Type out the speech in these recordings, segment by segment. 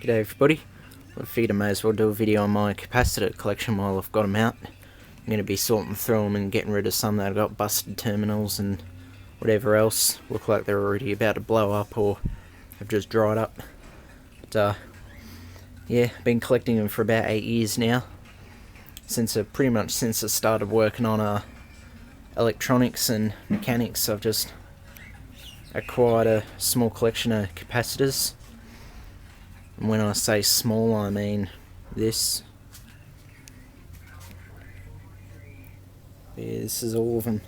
G'day everybody. I figured I may as well do a video on my capacitor collection while I've got them out. I'm going to be sorting through them and getting rid of some that have got busted terminals and whatever else. Look like they're already about to blow up or have just dried up. But yeah, been collecting them for about 8 years now. Pretty much since I started working on electronics and mechanics, I've just acquired a small collection of capacitors. And when I say small, I mean this. Yeah, this is all of them.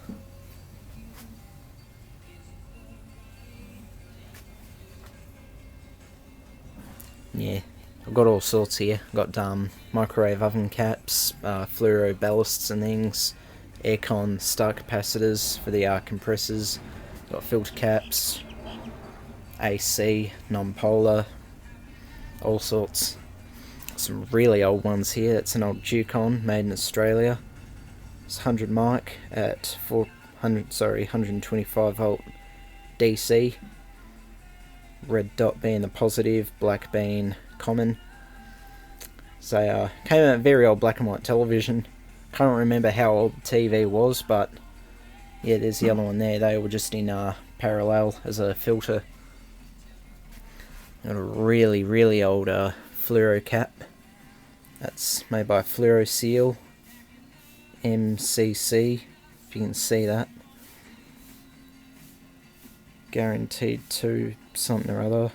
Yeah, I've got all sorts here. I've got microwave oven caps, fluoro ballasts and things, aircon start capacitors for the compressors, got filter caps, AC, non-polar, all sorts. Some really old ones here. It's an old Ducon made in Australia. It's 100 mic at 125 volt DC. Red dot being the positive, black being common. So came out very old black and white television. Can't remember how old the TV was, but yeah, there's the other one there. They were just in parallel as a filter. Got a really old fluoro cap. That's made by Fluoro Seal MCC, if you can see that. Guaranteed to something or other.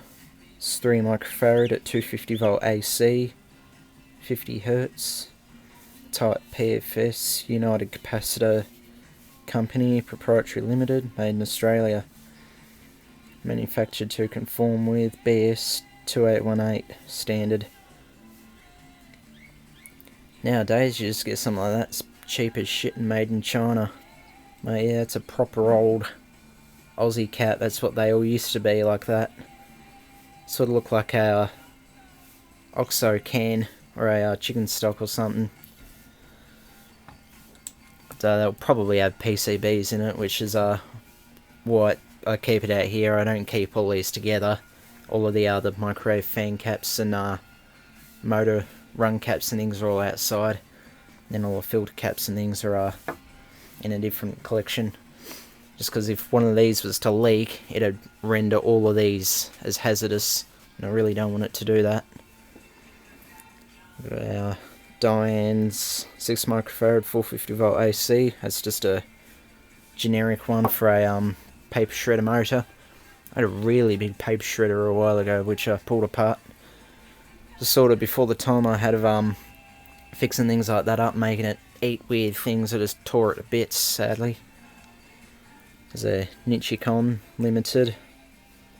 It's 3 microfarad at 250 volt AC, 50 Hz. Type PFS, United Capacitor Company, Proprietary Limited, made in Australia. Manufactured to conform with BS 2818 standard. Nowadays you just get something like that, it's cheap as shit and made in China. Mate, yeah, it's a proper old Aussie cap. That's what they all used to be, like that. Sort of look like a OXO can or a chicken stock or something. They'll probably have PCBs in it, which is what I keep it out here. I don't keep all these together. All of the other microwave fan caps and motor run caps and things are all outside. Then all the filter caps and things are in a different collection. Just because if one of these was to leak, it'd render all of these as hazardous, and I really don't want it to do that. Our Diane's 6 microfarad 450 volt AC. That's just a generic one for a paper shredder motor. I had a really big paper shredder a while ago, which I pulled apart. Just sort of before the time I had of fixing things like that up, making it eat weird things. I just tore it to bits, sadly. There's a Nichicon Limited,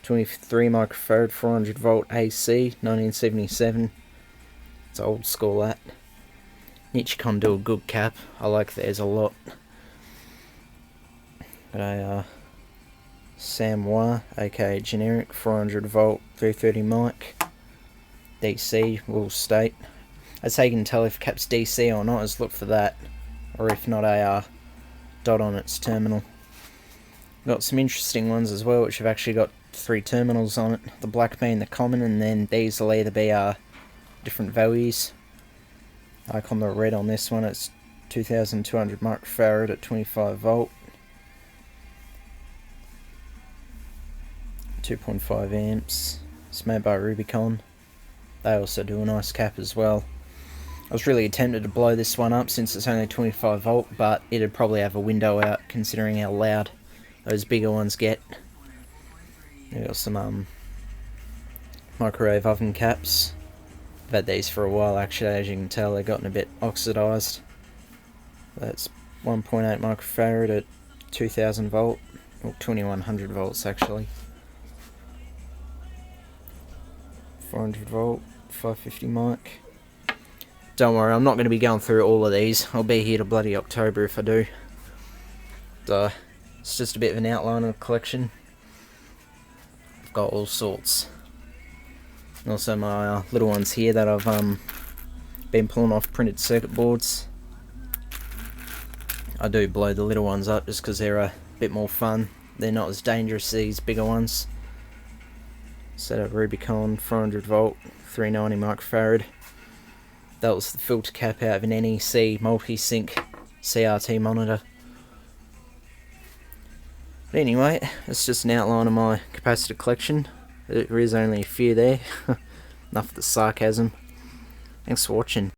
23 microfarad 400 volt AC, 1977. It's old school, that. Nichicon do a good cap. I like theirs a lot. Got a Samoa, aka generic, 400 volt 330 mic. DC will state. That's how you can tell if cap's DC or not, is look for that, or if not a dot on its terminal. Got some interesting ones as well, which have actually got 3 terminals on it. The black being the common, and then these will either be different values. Like on the red on this one, it's 2200 microfarad at 25 volt. 2.5 amps. It's made by Rubicon. They also do a nice cap as well. I was really tempted to blow this one up since it's only 25 volt, but it'd probably have a window out considering how loud those bigger ones get. We've got some microwave oven caps. I've had these for a while actually. As you can tell, they've gotten a bit oxidized. That's 1.8 microfarad at 2000 volt, or 2100 volts actually. 400 volt, 550 mic. Don't worry, I'm not going to be going through all of these. I'll be here to bloody October if I do. It's just a bit of an outline of the collection. I've got all sorts. And also my little ones here that I've been pulling off printed circuit boards. I do blow the little ones up just because they're a bit more fun. They're not as dangerous as these bigger ones. Set up Rubicon 400 volt 390 microfarad. That was the filter cap out of an NEC multi-sync CRT monitor. But anyway, it's just an outline of my capacitor collection. There is only a few there. Enough of the sarcasm. Thanks for watching.